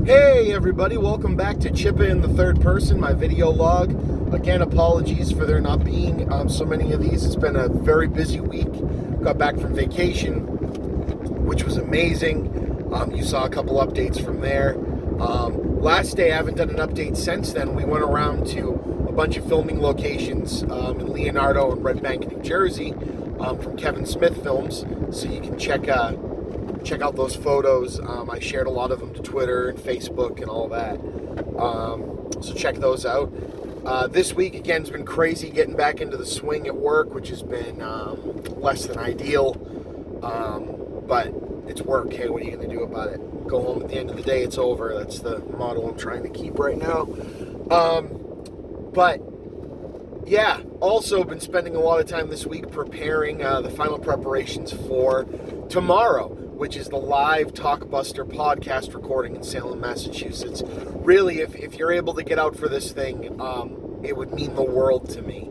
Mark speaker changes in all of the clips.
Speaker 1: Hey everybody, welcome back to Chippa in the third person, my video log. Again, apologies for there not being so many of these. It's been a very busy week. Got back from vacation, which was amazing. You saw a couple updates from there. Last day, I haven't done an update since then. We went around to a bunch of filming locations in Leonardo and Red Bank, New Jersey, from Kevin Smith Films, so you can check out those photos. I shared a lot of them to Twitter and Facebook and all that. So check those out. This week, again, has been crazy getting back into the swing at work, which has been less than ideal. But it's work. Hey, what are you going to do about it? Go home at the end of the day, it's over. That's the motto I'm trying to keep right now. But yeah, also been spending a lot of time this week preparing the final preparations for tomorrow, which is the live Talkbuster podcast recording in Salem, Massachusetts. Really, if you're able to get out for this thing, it would mean the world to me.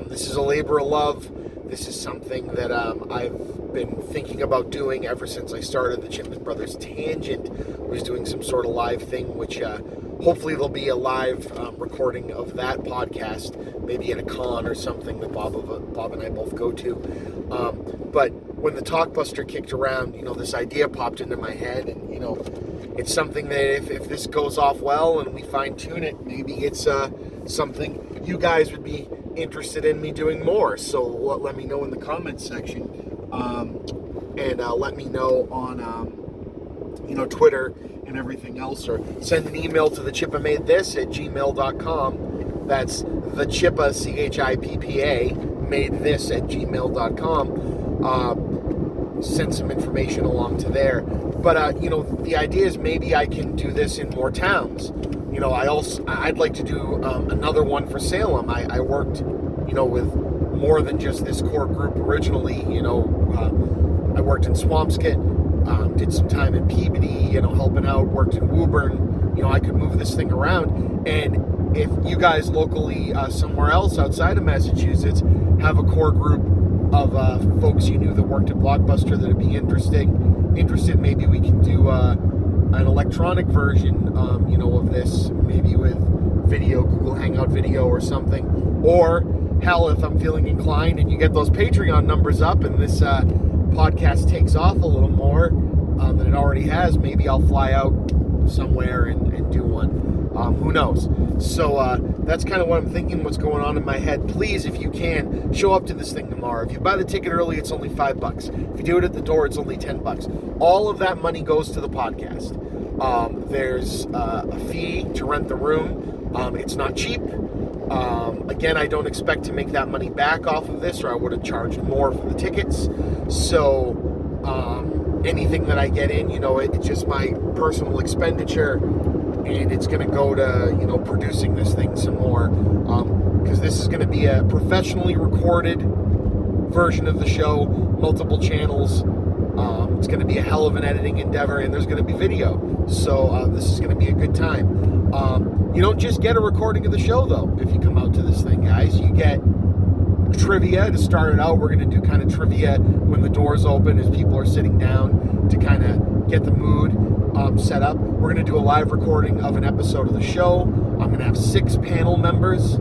Speaker 1: This is a labor of love. This is something that I've been thinking about doing ever since I started the Chipman Brothers Tangent. I was doing some sort of live thing, which hopefully there'll be a live recording of that podcast, maybe at a con or something that Bob and I both go to. But when the Talkbuster kicked around, this idea popped into my head, and it's something that if this goes off well and we fine tune it, maybe it's something you guys would be interested in me doing more. So let me know in the comments section, and let me know on Twitter and everything else, or send an email to thechippamadethis@gmail.com. That's the Chippa, CHIPPA, madethis@gmail.com. Send some information along to there. But the idea is maybe I can do this in more towns. I'd like to do another one for Salem. I worked, with more than just this core group originally. I worked in Swampscott, did some time in Peabody, helping out, worked in Woburn. I could move this thing around. And if you guys locally, somewhere else outside of Massachusetts, have a core group of folks you knew that worked at Blockbuster that would be interested, maybe we can do an electronic version, of this, maybe with video, Google Hangout video or something. Or, hell, if I'm feeling inclined and you get those Patreon numbers up and this podcast takes off a little more than it already has, maybe I'll fly out somewhere and do one. Who knows? So that's kind of what I'm thinking, what's going on in my head. Please, if you can, show up to this thing tomorrow. If you buy the ticket early, it's only $5. If you do it at the door, it's only $10. All of that money goes to the podcast. There's a fee to rent the room. It's not cheap. Again, I don't expect to make that money back off of this, or I would have charged more for the tickets. So anything that I get in, it's just my personal expenditure, and it's going to go to, producing this thing some more, because this is going to be a professionally recorded version of the show, multiple channels. It's going to be a hell of an editing endeavor, and there's going to be video. So this is going to be a good time. You don't just get a recording of the show, though, if you come out to this thing, guys. You get trivia to start it out. We're going to do kind of trivia when the doors open, as people are sitting down, to kind of get the mood set up. We're going to do a live recording of an episode of the show. I'm going to have 6 panel members,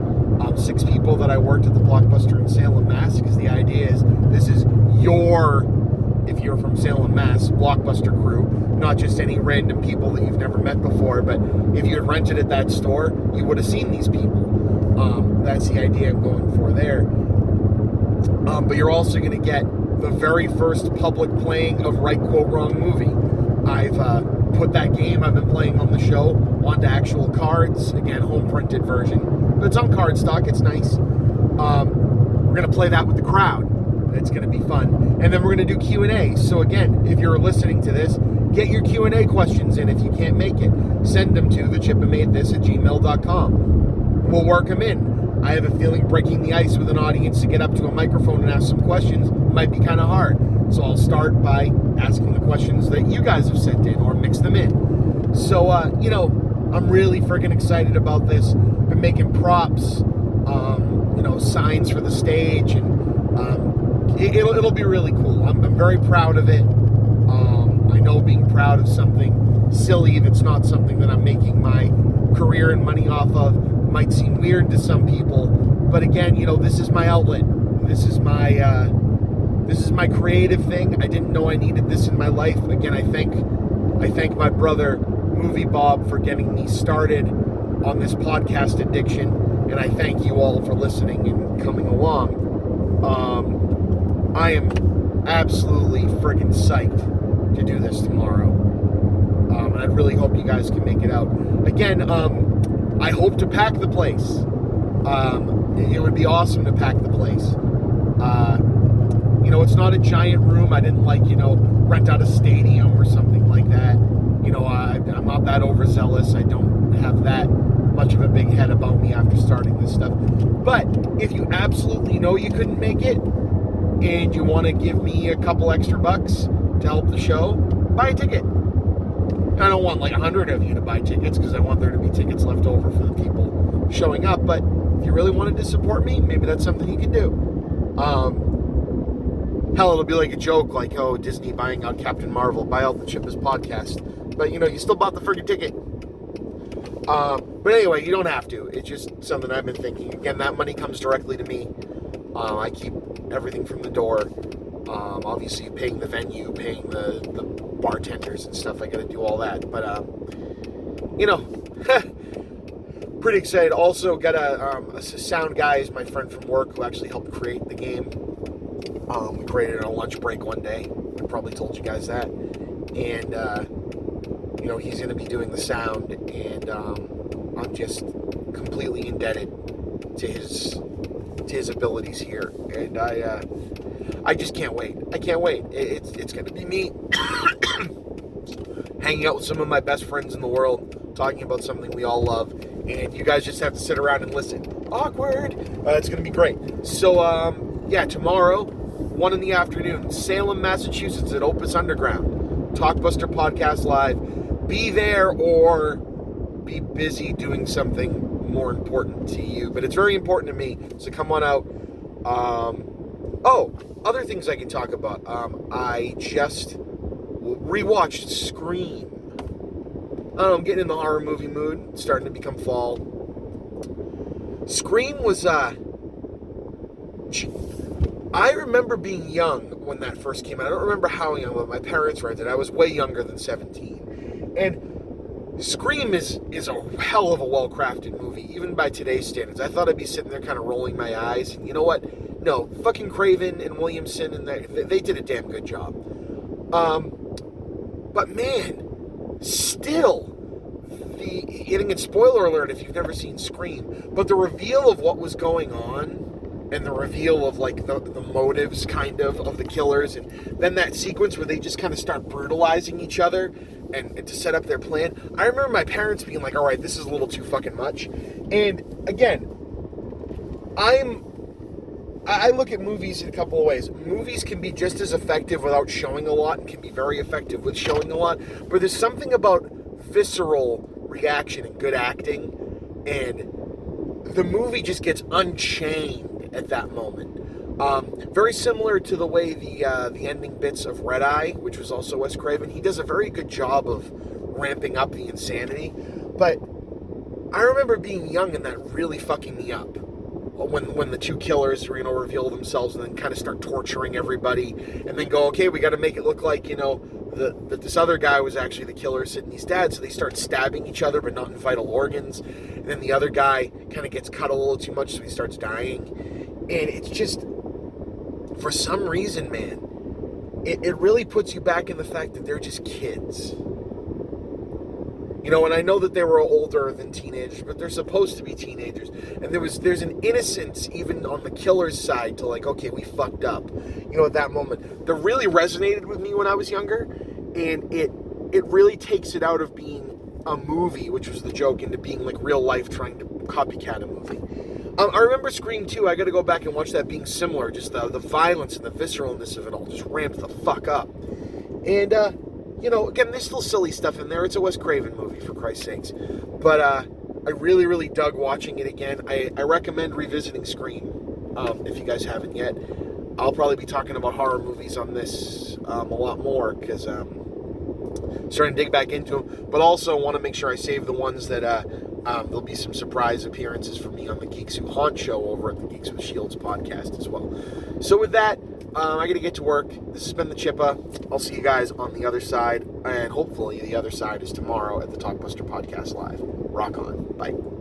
Speaker 1: 6 people that I worked at the Blockbuster in Salem, Mass, because the idea is this is your, if you're from Salem, Mass, Blockbuster crew, not just any random people that you've never met before, but if you had rented at that store, you would have seen these people. That's the idea I'm going for there. But you're also going to get the very first public playing of Right Quote Wrong Movie. I've put that game I've been playing on the show onto actual cards, again, home printed version, but it's on cardstock, it's nice. We're going to play that with the crowd. It's going to be fun. And then we're going to do Q&A. So again, if you're listening to this, get your Q&A questions in. If you can't make it, send them to thechippamadethis@gmail.com. We'll work them in. I have a feeling breaking the ice with an audience to get up to a microphone and ask some questions might be kind of hard. So I'll start by asking the questions that you guys have sent in, or mix them in. So, I'm really freaking excited about this. Been making props, signs for the stage, and it'll be really cool. I'm very proud of it. I know being proud of something silly. That's not something that I'm making my career and money off of. Might seem weird to some people, but again, this is my outlet. This is my creative thing. I didn't know I needed this in my life. Again, I thank my brother Movie Bob for getting me started on this podcast addiction, and I thank you all for listening and coming along. I am absolutely friggin' psyched to do this tomorrow. And I really hope you guys can make it out. Again, I hope to pack the place. It would be awesome to pack the place. It's not a giant room. I didn't rent out a stadium or something like that. I'm not that overzealous. I don't have that much of a big head about me after starting this stuff. But if you absolutely know you couldn't make it and you want to give me a couple extra bucks to help the show, buy a ticket. I don't want 100 of you to buy tickets because I want there to be tickets left over for the people showing up. But if you really wanted to support me, maybe that's something you can do. Hell, it'll be like a joke, oh, Disney buying out Captain Marvel, buy out the Chippa's podcast. But, you still bought the friggin' ticket. But anyway, you don't have to. It's just something I've been thinking. Again, that money comes directly to me. I keep everything from the door. Obviously, paying the venue, paying the bartenders and stuff. I got to do all that. But, pretty excited. Also, got a sound guy is my friend from work who actually helped create the game. We created it on a lunch break one day. I probably told you guys that. And, he's going to be doing the sound. And I'm just completely indebted to his abilities here. And I just can't wait. I can't wait. It's going to be me hanging out with some of my best friends in the world, talking about something we all love. And you guys just have to sit around and listen. Awkward. It's going to be great. So, tomorrow, 1 in the afternoon, Salem, Massachusetts at Opus Underground. Talkbuster Podcast Live. Be there or be busy doing something more important to you. But it's very important to me, so come on out. Other things I can talk about. I just rewatched Scream. I don't know, I'm getting in the horror movie mood. It's starting to become fall. Scream was, I remember being young when that first came out. I don't remember how young, but my parents rented it. I was way younger than 17. And Scream is a hell of a well-crafted movie, even by today's standards. I thought I'd be sitting there kind of rolling my eyes. And you know what? No, fucking Craven and Williamson, and they did a damn good job. But man, still, and spoiler alert if you've never seen Scream, but the reveal of what was going on, and the reveal of the motives kind of the killers, and then that sequence where they just kind of start brutalizing each other and to set up their plan. I remember my parents being like, all right, this is a little too fucking much. And again, I look at movies in a couple of ways. Movies can be just as effective without showing a lot and can be very effective with showing a lot. But there's something about visceral reaction and good acting, and the movie just gets unchained at that moment. Very similar to the way the ending bits of Red Eye, which was also Wes Craven, he does a very good job of ramping up the insanity. But I remember being young and that really fucking me up. When the two killers, reveal themselves and then kind of start torturing everybody, and then go, okay, we got to make it look like, that this other guy was actually the killer, Sidney's dad. So they start stabbing each other, but not in vital organs. And then the other guy kind of gets cut a little too much, so he starts dying. And it's just, for some reason, man, it really puts you back in the fact that they're just kids. And I know that they were older than teenagers, but they're supposed to be teenagers. And there's an innocence even on the killer's side to okay, we fucked up. At that moment. That really resonated with me when I was younger. And it really takes it out of being a movie, which was the joke, into being real life trying to copycat a movie. I remember Scream 2, I got to go back and watch that, being similar. Just the violence and the visceralness of it all just ramped the fuck up. And, again, there's still silly stuff in there. It's a Wes Craven movie, for Christ's sakes. But I really, really dug watching it again. I recommend revisiting Scream, if you guys haven't yet. I'll probably be talking about horror movies on this a lot more, because, starting to dig back into them, but also want to make sure I save the ones that there'll be some surprise appearances for me on the Geeks Who Haunt show over at the Geeks with Shields podcast as well. So with that, I got to get to work. This has been the Chippa. I'll see you guys on the other side, and hopefully the other side is tomorrow at the Talkbuster Podcast Live. Rock on. Bye.